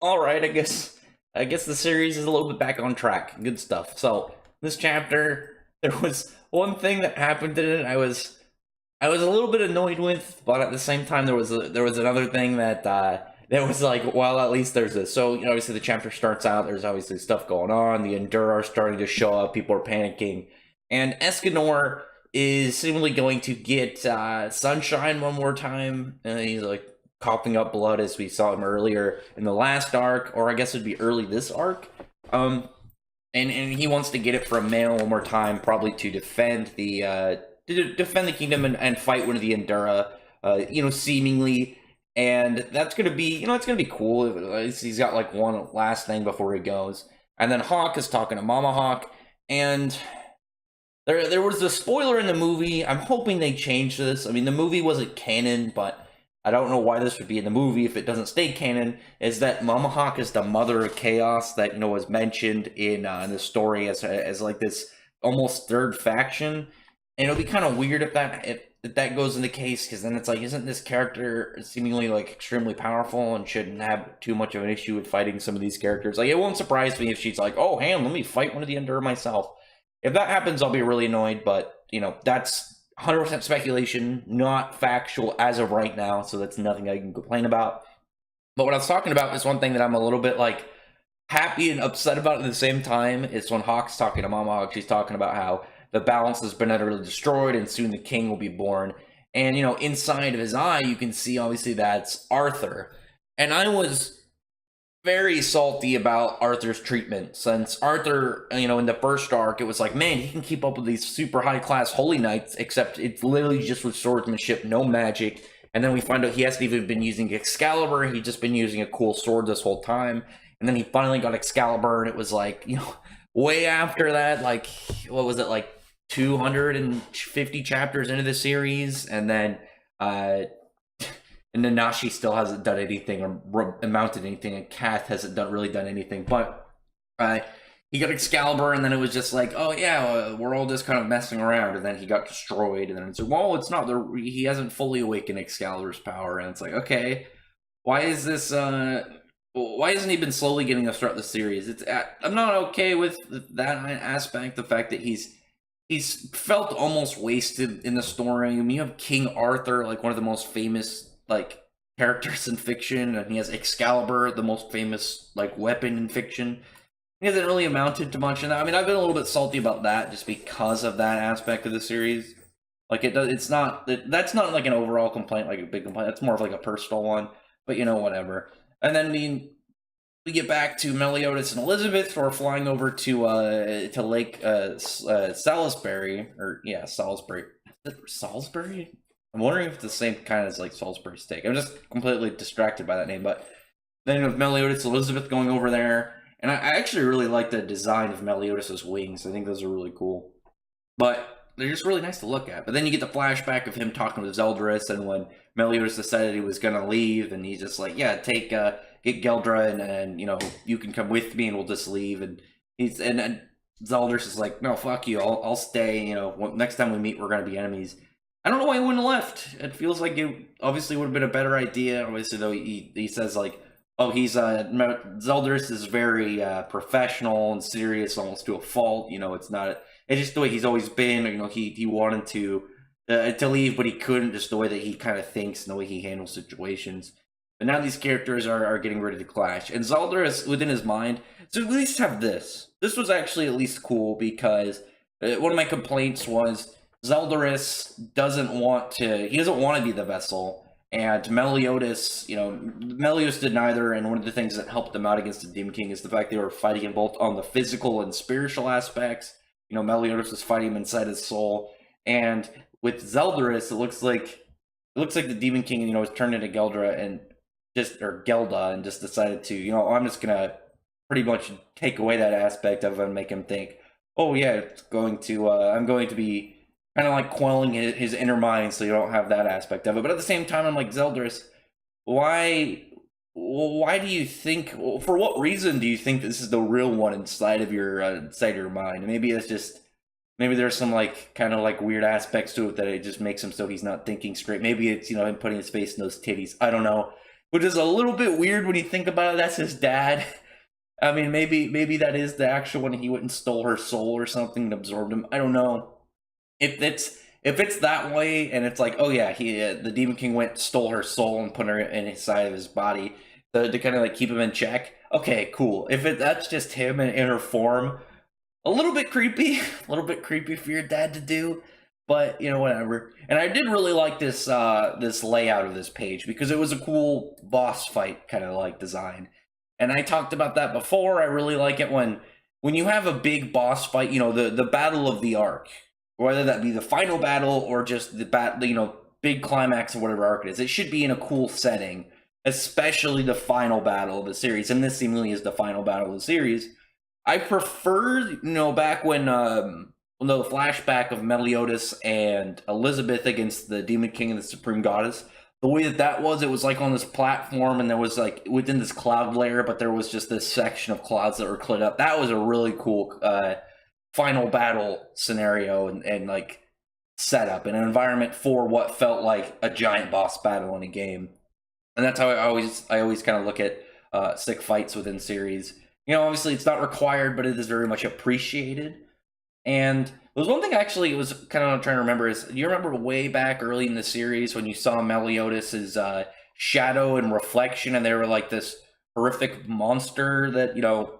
All right, I guess the series is a little bit back on track. Good stuff. So this chapter, there was one thing that happened in it. I was a little bit annoyed with, but at the same time, there was another thing that was like, well, at least there's this. So obviously the chapter starts out. There's obviously stuff going on. The Endura are starting to show up. People are panicking, and Escanor is seemingly going to get Sunshine one more time. And he's like coughing up blood as we saw him earlier in the last arc, or I guess it'd be early this arc. Um, and he wants to get it from Male one more time, probably to defend the kingdom and fight one of the Endura. Seemingly, and that's gonna be it's gonna be cool. He's got like one last thing before he goes, and then Hawk is talking to Mama Hawk, and there was a spoiler in the movie. I'm hoping they change this. I mean, the movie wasn't canon, but I don't know why this would be in the movie if it doesn't stay canon. Is that Mama Hawk is the mother of chaos that was mentioned in the story as like this almost third faction, and it'll be kind of weird if that goes in the case, because then it's like, isn't this character seemingly like extremely powerful and shouldn't have too much of an issue with fighting some of these characters? Like, it won't surprise me if she's like, oh, Ham, let me fight one of the Endura myself. If that happens, I'll be really annoyed, but that's 100% speculation, not factual as of right now, so that's nothing I can complain about. But what I was talking about is one thing that I'm a little bit like happy and upset about at the same time. Is when Hawk's talking to Mama Hawk, she's talking about how the balance has been utterly destroyed and soon the king will be born. And inside of his eye, you can see obviously that's Arthur. And I was very salty about Arthur's treatment, since Arthur, in the first arc, it was like, man, he can keep up with these super high class holy knights, except it's literally just with swordsmanship, no magic. And then we find out he hasn't even been using Excalibur, he's just been using a cool sword this whole time. And then he finally got Excalibur, and it was like, way after that, like, what was it, like 250 chapters into the series, and then Nanashi still hasn't done anything or amounted anything, and Kath hasn't really done anything. But he got Excalibur, and then it was just like, oh yeah, we're all just kind of messing around, and then he got destroyed, and then it's like, well, it's not he hasn't fully awakened Excalibur's power, and it's like, okay, why is this? Why hasn't he been slowly getting us throughout the series? I'm not okay with that aspect. The fact that he's felt almost wasted in the story. I mean, you have King Arthur, like one of the most famous like characters in fiction, and he has Excalibur, the most famous like weapon in fiction. He hasn't really amounted to much in that. I mean, I've been a little bit salty about that just because of that aspect of the series. Like, it's not that's not like an overall complaint, like a big complaint. That's more of like a personal one. But whatever. And then we get back to Meliodas and Elizabeth. We're flying over to Lake Salisbury, or yeah, Salisbury. Is it Salisbury? I'm wondering if it's the same kind as like Salisbury steak. I'm just completely distracted by that name. But then with Meliodas, Elizabeth going over there, and I actually really like the design of Meliodas' wings. I think those are really cool. But they're just really nice to look at. But then you get the flashback of him talking with Zeldris, and when Meliodas decided he was gonna leave, and he's just like, yeah, get Geldra, and you can come with me, and we'll just leave. And and Zeldris is like, no, fuck you, I'll stay. Next time we meet, we're gonna be enemies. I don't know why he wouldn't have left. It feels like it obviously would have been a better idea. Obviously, though, he says like, oh, Zeldris is very professional and serious, almost to a fault. It's not. It's just the way he's always been. He wanted to leave, but he couldn't. Just the way that he kind of thinks and the way he handles situations. But now these characters are getting ready to clash, and Zeldris within his mind. So at least have this. This was actually at least cool, because one of my complaints was Zeldris doesn't want to be the vessel, and Meliodas did neither. And one of the things that helped them out against the Demon King is the fact they were fighting him both on the physical and spiritual aspects. Meliodas was fighting him inside his soul, and with Zeldris, it looks like the Demon King was turned into Gelda and just decided to I'm just gonna pretty much take away that aspect of him and make him think, oh yeah, it's going to I'm going to be kind of like quelling his inner mind, so you don't have that aspect of it. But at the same time, I'm like, Zeldris, why do you think, for what reason do you think this is the real one inside of your mind? Maybe it's just, maybe there's some like kind of like weird aspects to it that it just makes him so he's not thinking straight. Maybe it's him putting his face in those titties. I don't know. which is a little bit weird when you think about it. That's his dad. I mean, maybe that is the actual one. He went and stole her soul or something and absorbed him. I don't know if it's that way, and it's like, oh yeah, the Demon King went, stole her soul, and put her in his side of his body to kind of like keep him in check. Okay, cool. If that's just him in her form, a little bit creepy, a little bit creepy for your dad to do, but you know, whatever. And I did really like this this layout of this page because it was a cool boss fight kind of like design. And I talked about that before. I really like it when you have a big boss fight, you know, the battle of the arc, whether that be the final battle or just the you know, big climax of whatever arc it is. It should be in a cool setting, especially the final battle of the series. And this seemingly is the final battle of the series. I prefer, you know, back when the flashback of Meliodas and Elizabeth against the Demon King and the Supreme Goddess. The way that was, it was like on this platform, and there was like within this cloud layer, but there was just this section of clouds that were cleared up. That was a really cool final battle scenario and like setup and an environment for what felt like a giant boss battle in a game. And that's how I always kind of look at sick fights within series. You know, obviously it's not required, but it is very much appreciated. And there was one thing actually, it was kind of what I'm trying to remember is, do you remember way back early in the series when you saw Meliodas' shadow and reflection, and they were like this horrific monster that, you know,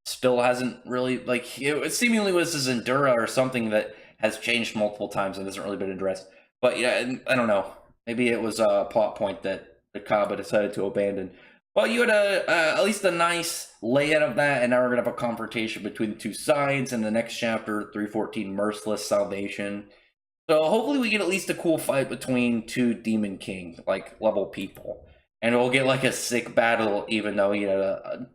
still hasn't really, like, it seemingly was this Endura or something that has changed multiple times and hasn't really been addressed. But yeah, I don't know. Maybe it was a plot point that the Kaba decided to abandon. Well, you had at least a nice layout of that, and now we're going to have a confrontation between the two sides in the next chapter, 314, Merciless Salvation. So hopefully we get at least a cool fight between two Demon King, like, level people. And we'll get, like, a sick battle, even though, you know,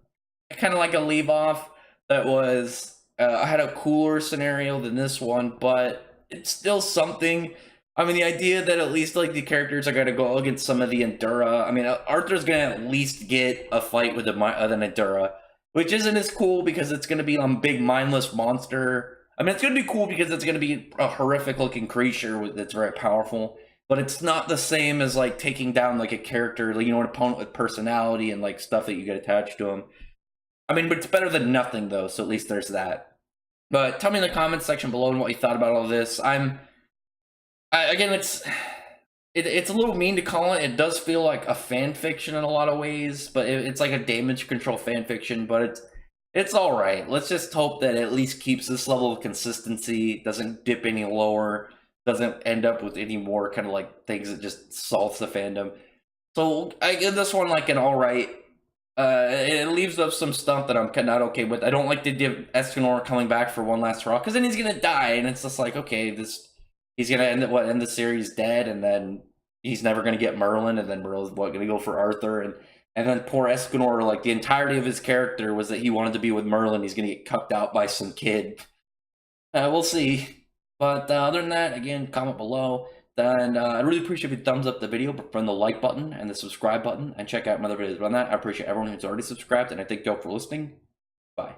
kind of like a leave-off that was, had a cooler scenario than this one, but it's still something. I mean, the idea that at least, like, the characters are going to go against some of the Endura. I mean, Arthur's going to at least get a fight with an Endura, which isn't as cool because it's going to be a big mindless monster. I mean, it's going to be cool because it's going to be a horrific-looking creature that's very powerful, but it's not the same as, like, taking down, like, a character, like, you know, an opponent with personality and, like, stuff that you get attached to him. I mean, but it's better than nothing, though, so at least there's that. But tell me in the comments section below what you thought about all this. Again, it's a little mean to call it. It does feel like a fan fiction in a lot of ways, but it's like a damage control fan fiction. But it's all right. Let's just hope that it at least keeps this level of consistency, doesn't dip any lower, doesn't end up with any more kind of like things that just salts the fandom. So I give this one like an all right. It leaves up some stuff that I'm not okay with. I don't like the idea of Escanor coming back for one last hurrah, because then he's gonna die, and it's just like, okay, he's gonna end the series dead, and then he's never gonna get Merlin, and then Merlin's gonna go for Arthur, and then poor Escanor, like the entirety of his character was that he wanted to be with Merlin. He's gonna get cucked out by some kid. We'll see. But other than that, again, comment below. And I really appreciate if you thumbs up the video, from the like button and the subscribe button, and check out my other videos. But on that, I appreciate everyone who's already subscribed, and I thank you all for listening. Bye.